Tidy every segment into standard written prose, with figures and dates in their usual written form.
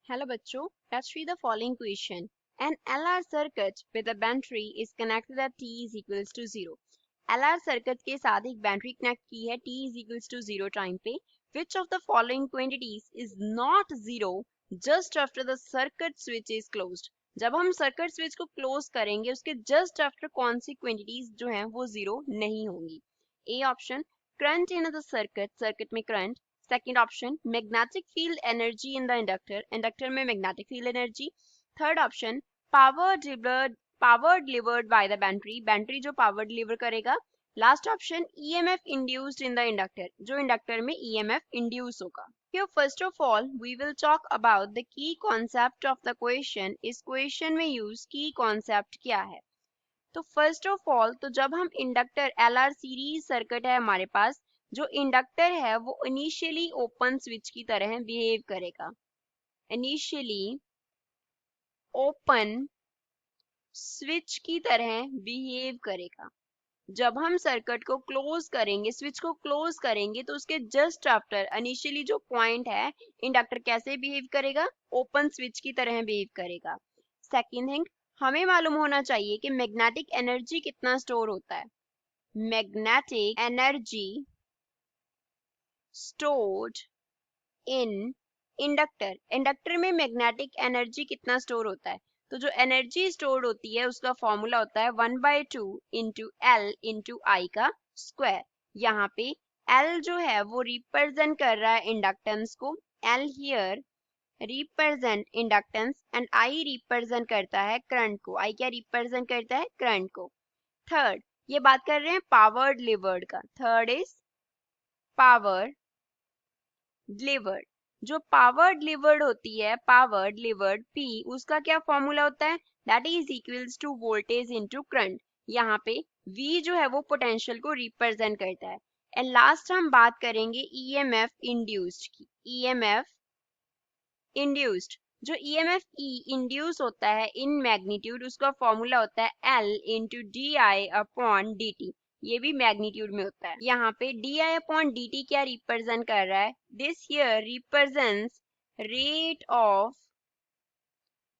Hello बच्चों, let's read the following question. An LR circuit with a battery is connected at t is equals to 0. LR circuit के साथ एक battery connect की है t is equals to 0 time पे. Which of the following quantities is not 0 just after the circuit switch is closed? जब हम circuit switch को close करेंगे उसके जस्ट आफ्टर कौन सी क्वांटिटीज जो हैं वो 0 नहीं होंगी? A option current in the circuit में current. Second option, magnetic field energy in the inductor. Inductor में magnetic field energy. Third option, power delivered by the battery. Battery जो power deliver करेगा. Last option, EMF induced in the inductor. जो inductor में EMF induce होगा. Here first of all, we will talk about the key concept of the question. इस question में use key concept क्या है? तो फर्स्ट ऑफ ऑल तो जब हम इंडक्टर LR सीरीज सर्किट है हमारे पास, जो इंडक्टर है वो इनिशियली ओपन स्विच की तरह बिहेव करेगा. इनिशियली ओपन स्विच की तरह बिहेव करेगा. जब हम सर्किट को क्लोज करेंगे, स्विच को क्लोज करेंगे, तो उसके जस्ट आफ्टर इनिशियली जो पॉइंट है, इंडक्टर कैसे बिहेव करेगा? ओपन स्विच की तरह बिहेव करेगा. सेकेंड थिंग, हमें मालूम होना चाहिए कि मैग्नेटिक एनर्जी कितना स्टोर होता है. Magnetic energy stored in inductor. Inductor में मैग्नेटिक एनर्जी कितना स्टोर होता है? तो जो एनर्जी स्टोर होती है उसका फॉर्मूला होता है 1/2 इंटू एल इंटू आई का स्क्वायर. यहाँ पे एल जो है वो रिप्रेजेंट कर रहा है इंडक्टेंस को. L here represent inductance and I represent करता है करंट को. आई क्या रिप्रेजेंट करता है? करंट को. थर्ड, ये बात कर रहे हैं पावर डिलीवर्ड का. Third is power delivered. जो पावर डिलीवर्ड होती है, पावर डिलीवर्ड P, उसका क्या फॉर्मूला होता है? That is equals to voltage into current. यहाँ पे V जो है वो पोटेंशियल को रिप्रेजेंट करता है. एंड लास्ट हम बात करेंगे EMF इंड्यूस्ड की. EMF इंड्यूस्ड, जो EMF इंड्यूस होता है इन मैग्नीट्यूड, उसका फॉर्मूला होता है L इंटू DI/dt. ये भी मैग्नीट्यूड में होता है. यहाँ पे DI/dt क्या रिप्रेजेंट कर रहा है? This here represents rate of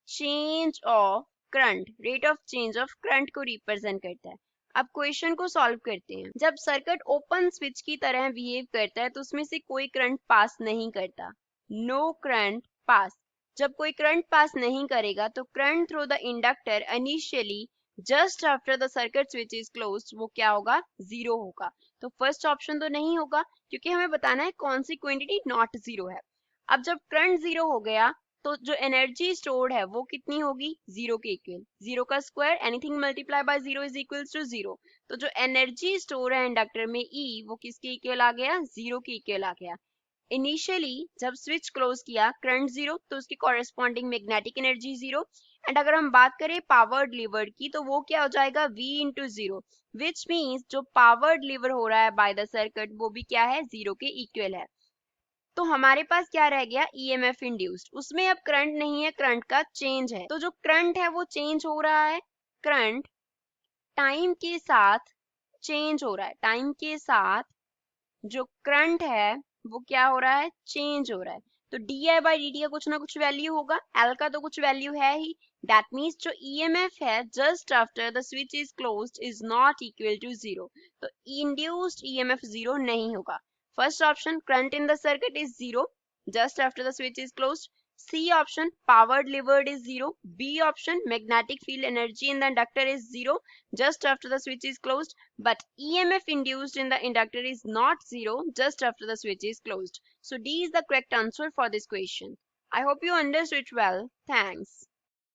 change of current. Rate of change of current को रिप्रेजेंट करता है. अब क्वेश्चन को सॉल्व करते हैं. जब सर्किट ओपन स्विच की तरह बिहेव करता है तो उसमें से कोई करंट पास नहीं करता. No current pass. जब कोई करंट पास नहीं करेगा तो current through the inductor initially just after the circuit switch is closed वो क्या होगा? 0 होगा. तो फर्स्ट ऑप्शन तो नहीं होगा क्योंकि हमें बताना है कौन सी क्वांटिटी नॉट 0 है. अब जब करंट 0 हो गया तो जो एनर्जी स्टोर्ड है वो कितनी होगी? 0 के इक्वल. 0 का square, anything multiply by 0 is equals to 0. तो जो एनर्जी स्टोर है इंडक्टर में E, वो किसके इक्वल आ गया? 0 के इक्वल आ गया. इनिशियली जब स्विच क्लोज किया करंट 0, तो उसकी कॉरेस्पॉन्डिंग मैग्नेटिक एनर्जी 0. एंड अगर हम बात करें पावर डिलीवर्ड की तो वो क्या हो जाएगा? V इंटू 0, विच मीन्स जो पावर डिलीवर हो रहा है बाय द सर्किट वो भी क्या है? 0 के इक्वल है. तो हमारे पास क्या रह गया? EMF induced. उसमें अब करंट नहीं है, करंट का चेंज है. तो जो करंट है वो चेंज हो रहा है. करंट टाइम के साथ चेंज हो रहा है. टाइम के साथ जो करंट है वो क्या हो रहा है? चेंज हो रहा है. तो DI/dt का कुछ ना कुछ वैल्यू होगा. L का तो कुछ वैल्यू है ही. दैट मीन्स जो EMF है just after the switch is closed is not equal to 0. तो इंड्यूस्ड EMF 0 नहीं होगा. First option, current in the circuit is 0 just after the switch is closed. C option, power delivered is 0. B option, magnetic field energy in the inductor is 0 just after the switch is closed. But EMF induced in the inductor is not 0 just after the switch is closed. So D is the correct answer for this question. I hope you understood it well. Thanks.